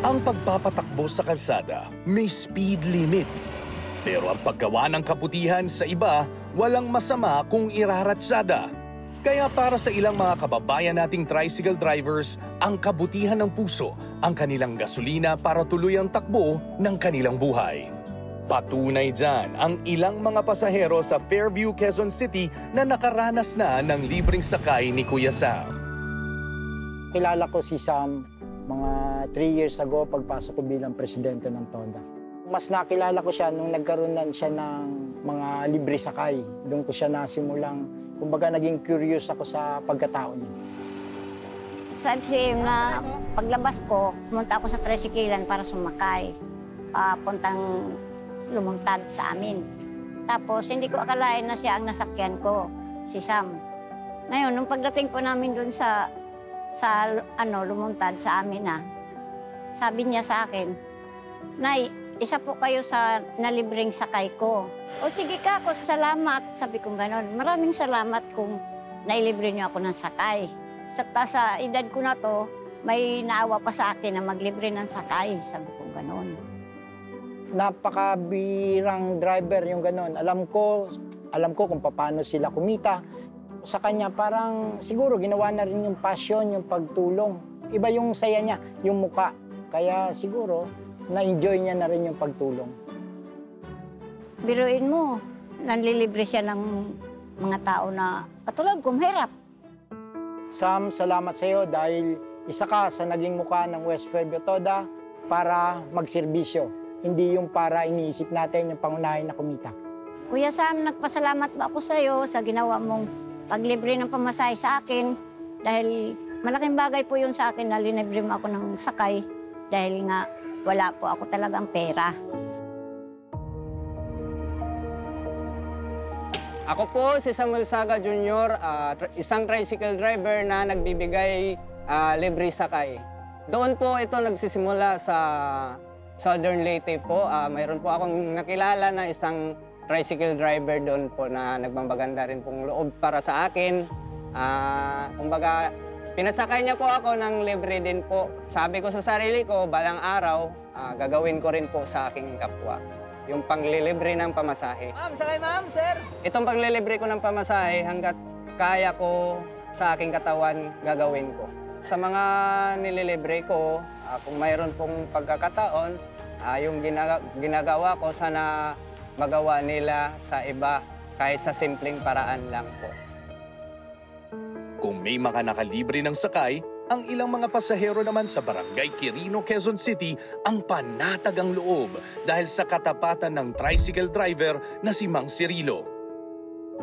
Ang pagpapatakbo sa kalsada may speed limit. Pero ang paggawa ng kabutihan sa iba, walang masama kung iraratsada. Kaya para sa ilang mga kababayan nating tricycle drivers, ang kabutihan ng puso ang kanilang gasolina para tuloy ang takbo ng kanilang buhay. Patunay dyan ang ilang mga pasahero sa Fairview, Quezon City na nakaranas na ng libreng sakay ni Kuya Sam. Kilala ko si Sam mga 3 years ago pagpasok ko bilang presidente ng TODA. Mas nakilala ko siya nung nagkaroon na siya ng mga libre sakay. Doon ko siya nasimulang, kumbaga naging curious ako sa pagkatao niya. Sabi na paglabas ko, pumunta ako sa tricyclean para sumakay. Papuntang lumungtad sa amin. Tapos hindi ko akalain na siya ang nasakyan ko, si Sam. Ngayon, nung pagdating po namin doon sa lumungtad sa amin sabi niya sa akin, "Nay, isa po kayo sa nalibreng sakay ko." "O sige ka ako, salamat." Sabi kong ganon. "Maraming salamat kung nailibre niyo ako ng sakay. Sa edad ko na to, may naawa pa sa akin na maglibre ng sakay." Sabi kong ganon. Napakabirang driver yung ganon. Alam ko kung paano sila kumita. Sa kanya parang siguro ginawa na rin yung passion, yung pagtulong. Iba yung saya niya, yung muka. Kaya siguro na-enjoy niya na rin yung pagtulong. Biruin mo, nanlilibre siya ng mga tao na katulad kong hirap. Sam, salamat sa iyo dahil isa ka sa naging muka ng West Fairview TODA para magserbisyo. Hindi yung para iniisip natin yung pangunahin na kumita. Kuya Sam, nagpasalamat ba ako sa iyo sa ginawa mong paglibre ng pamasahe sa akin? Dahil malaking bagay po yun sa akin na linibre mo ako ng sakay dahil nga wala po ako talagang pera. Ako po si Samuel Saga Jr., isang tricycle driver na nagbibigay libre sakay. Doon po ito nagsisimula sa Southern Leyte po. Mayroon po akong nakilala na isang tricycle driver doon po na nagmamaganda rin pong loob para sa akin. Kumbaga, pinasakay niya po ako ng libre din po. Sabi ko sa sarili ko, balang araw, gagawin ko rin po sa aking kapwa. Yung panglilibre ng pamasahe. Ma'am, sakay ma'am, sir! Itong panglilibre ko ng pamasahe, hanggat kaya ko sa aking katawan, gagawin ko. Sa mga nililibre ko, kung mayroon pong pagkakataon, yung ginagawa ko, sana magawa nila sa iba kahit sa simpleng paraan lang po. Kung may mga nakalibre ng sakay, ang ilang mga pasahero naman sa Barangay Quirino, Quezon City ang panatag ang loob dahil sa katapatan ng tricycle driver na si Mang Cirilo.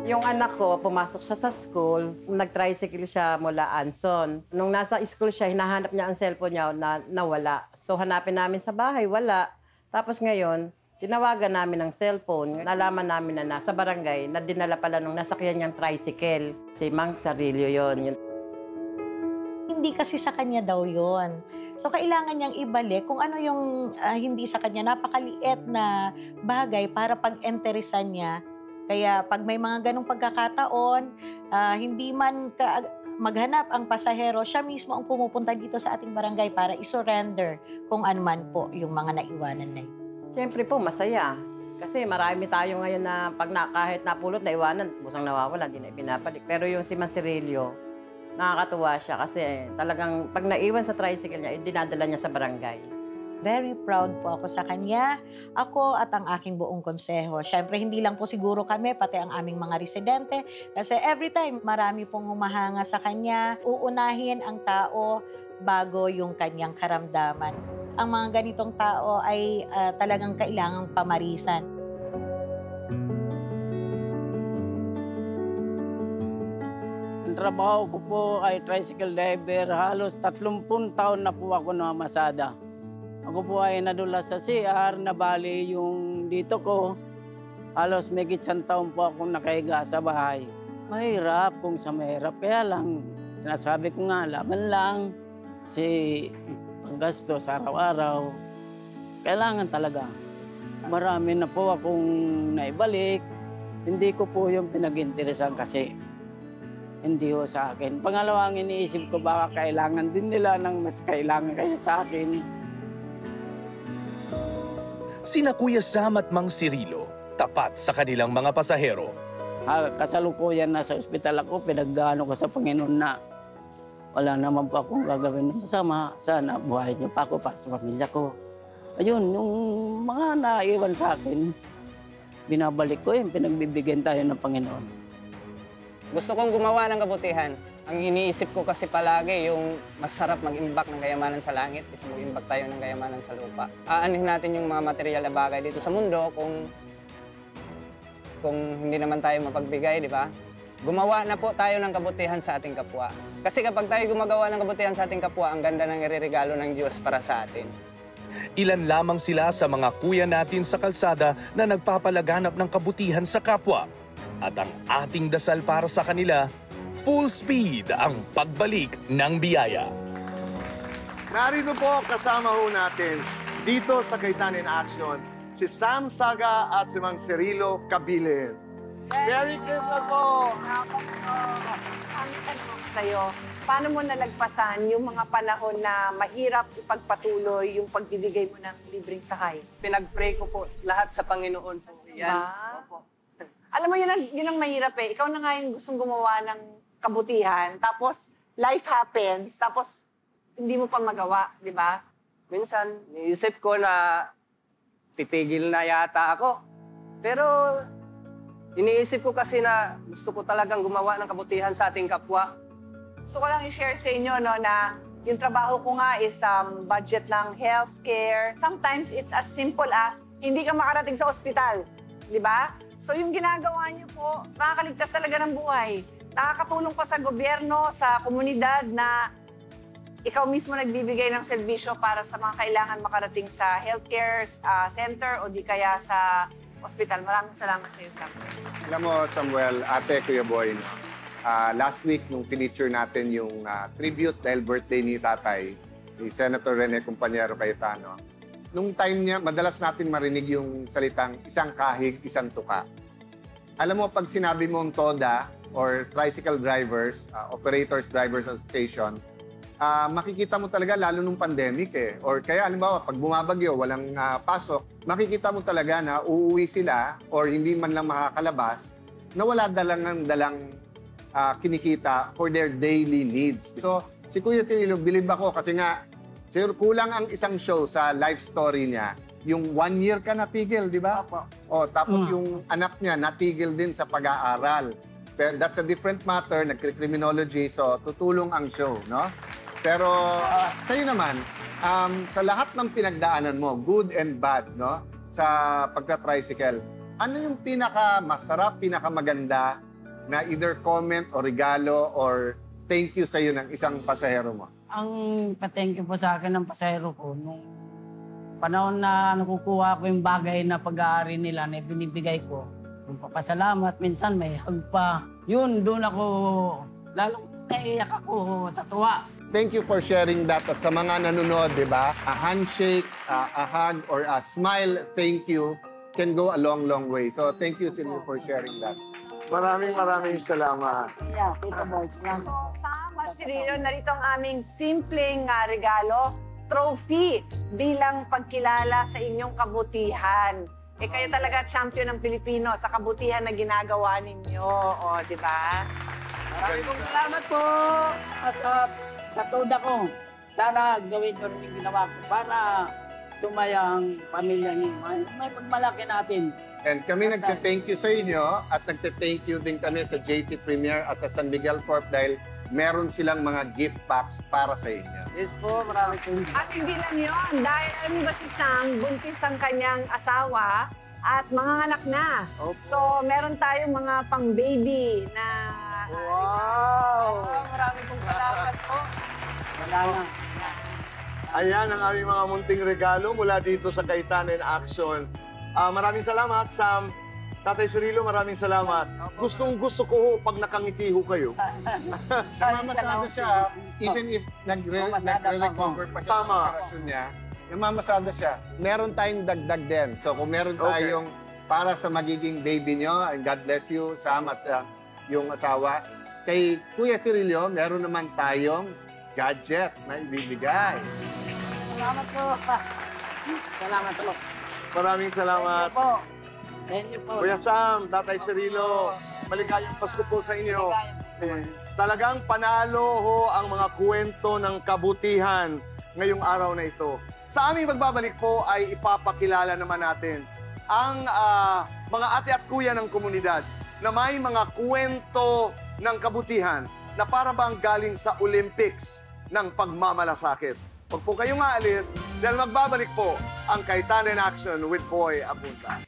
Yung anak ko, pumasok siya sa school, nag-tricycle siya mula Anson. Nung nasa school siya, hinahanap niya ang cellphone niya na nawala. So hanapin namin sa bahay, wala. Tapos ngayon, tinawagan namin ng cellphone. Nalaman namin na nasa barangay na dinala pala nung nasakyan niyang tricycle. Si Mang Cirilo yon. Hindi kasi sa kanya daw yon. So kailangan niyang ibalik kung ano yung hindi sa kanya. Napakaliit na bagay para pag-enteresan niya. Kaya pag may mga ganong pagkakataon, hindi man maghanap ang pasahero, siya mismo ang pumupunta dito sa ating barangay para isurrender kung ano man po yung mga naiwanan na yun. Siyempre po, masaya. Kasi marami tayo ngayon na kahit napulot, naiwanan, busang nawawala, hindi na ipinapalik. Pero yung si Mansirilio, nakakatuwa siya kasi talagang pag naiwan sa tricycle niya, dinadala niya sa barangay. Very proud po ako sa kanya, ako at ang aking buong konseho. Siyempre, hindi lang po siguro kami, pati ang aming mga residente. Kasi every time, marami pong humahanga sa kanya. Uunahin ang tao bago yung kanyang karamdaman. Ang mga ganitong tao ay talagang kailangang pamarisan. Ang trabaho ko po ay tricycle driver. Halos 30 taon na po ako namamasada. Ako po ay nadula sa CR, nabali yung dito ko. Halos may 100 taon po akong nakahiga sa bahay. Mahirap kung sa mahirap. Kaya lang, sinasabi ko nga, laban lang. Kasi ang gasto sa araw-araw, kailangan talaga. Marami na po akong naibalik. Hindi ko po yung pinag-interesan kasi hindi ho sa akin. Pangalawang iniisip ko, baka kailangan din nila ng mas kailangan kaya sa akin. sina Kuya Sam at Mang Cirilo, tapat sa kanilang mga pasahero. Kasalukuyan nasa ospital ako, pinagdano ko sa Panginoon na wala naman po akong gagawin na masama. Sana buhay niyo pa ako para sa pamilya ko. Ayun, yung mga naiwan sa akin, binabalik ko yung pinagbibigyan tayo ng Panginoon. Gusto kong gumawa ng kabutihan. Ang iniisip ko kasi palagi yung masarap mag-imbak ng kayamanan sa langit kasi mag-imbak tayo ng kayamanan sa lupa. Aanhin natin yung mga material na bagay dito sa mundo kung hindi naman tayo mapagbigay, di ba? Gumawa na po tayo ng kabutihan sa ating kapwa. Kasi kapag tayo gumagawa ng kabutihan sa ating kapwa, ang ganda ng ireregalo ng Diyos para sa atin. Ilan lamang sila sa mga kuya natin sa kalsada na nagpapalaganap ng kabutihan sa kapwa. At ang ating dasal para sa kanila, full speed ang pagbalik ng biyaya. Narito po kasama ho natin dito sa Kaitan in Action si Sam Saga at si Mang Cirilo Cabilin. Merry Christmas po! Ang tanong sa'yo, paano mo nalagpasan yung mga panahon na mahirap ipagpatuloy yung pagbibigay mo ng libreng sakay? Pinag-pray ko po lahat sa Panginoon po. Yan. Opo. Alam mo, yun ang mahirap eh. Ikaw na nga yung gustong gumawa ng kabutihan, tapos life happens, tapos hindi mo pa magawa, di ba? Minsan, niisip ko na titigil na yata ako. Pero iniisip ko kasi na gusto ko talagang gumawa ng kabutihan sa ating kapwa. Gusto ko lang i-share sa inyo no, na yung trabaho ko nga is budget ng healthcare. Sometimes it's as simple as hindi ka makarating sa ospital, di ba? So yung ginagawa niyo po, nakakaligtas talaga ng buhay. Nakakatulong pa sa gobyerno, sa komunidad na ikaw mismo nagbibigay ng serbisyo para sa mga kailangan makarating sa healthcare center o di kaya sa ospital. Maraming salamat sa iyo, Samuel. Alam mo, Samuel, ate, Kuya Boy, last week nung feature natin yung tribute dahil birthday ni tatay, ni Senator Rene Compañero Cayetano, nung time niya, madalas natin marinig yung salitang isang kahig, isang tuka. Alam mo, pag sinabi mong TODA or Tricycle Drivers, Operators Drivers Association, makikita mo talaga lalo nung pandemic eh. Or kaya halimbawa, pag bumabagyo, walang pasok, makikita mo talaga na uuwi sila or hindi man lang makakalabas na wala dalang kinikita for their daily needs. So, si Kuya Cirilo, bilib ako kasi nga, kulang ang isang show sa life story niya. Yung 1 year ka natigil, di ba? O, tapos yung anak niya natigil din sa pag-aaral. Pero that's a different matter, nagkriiminology, so tutulong ang show, no? Pero kayo naman, sa lahat ng pinagdaanan mo, good and bad, no? Sa pagka-tricycle, ano yung pinaka-masarap, pinaka-maganda na either comment o regalo or thank you sa'yo ng isang pasahero mo? Ang pa-thank you po sa akin ng pasahero ko, nung panahon na nakukuha ko yung bagay na pag-aari nila na binibigay ko, yung papasalamat, minsan may hug pa. Yun, doon ako, lalong naiyak ako sa tuwa. Thank you for sharing that. At sa mga nanonood, di ba? A handshake, a hug, or a smile, thank you, can go a long, long way. So, thank you, Silvio, for sharing that. Maraming salamat. Yeah, Tito Boy. So, Sam at Cirilo, narito ang aming simpleng regalo, trophy bilang pagkilala sa inyong kabutihan. Eh, kayo talaga champion ng Pilipino sa kabutihan na ginagawa ninyo. O, di ba? Maraming salamat po at sa toda ko. Sana gawin ko rin yung ginawa ko para sumaya ang pamilya niyo. May pagmalaki natin. And kami nagte-thank you sa inyo at nagte-thank you din kami sa JC Premier at sa San Miguel Corp dahil meron silang mga gift packs para sa inyo. Yes po, maraming po. At hindi lang yun, dahil alam ba si Sam, buntis ang kanyang asawa at manganganak na. So, meron tayong mga pang-baby na... Wow! Maraming pong salamat po. Wala na. Ayan ang aming mga munting regalo mula dito sa Kaitan in Action. Maraming salamat, Sam. Tatay Cirilo, maraming salamat. Gustong-gusto ko ho pag nakangiti ho kayo. Namamasada siya, even if nagre-recover pa siya sa operasyon niya, namamasada siya. Meron tayong dagdag din. So kung meron tayong para sa magiging baby nyo, and God bless you, Sam at yung asawa, kay Kuya Cirilo, meron naman tayong gadget na ibibigay. Salamat po. Salamat po. Maraming salamat. Po. Thank you po. Kuya Sam, Tatay Cirilo, maligayang Pasko po sa inyo. Talagang panalo ho ang mga kwento ng kabutihan ngayong araw na ito. Sa aming magbabalik po ay ipapakilala naman natin ang mga ate at kuya ng komunidad na may mga kwento ng kabutihan na para bang galing sa Olympics ng pagmamalasakit. Huwag po kayong aalis dahil magbabalik po ang Cayetano in Action with Boy Abunda.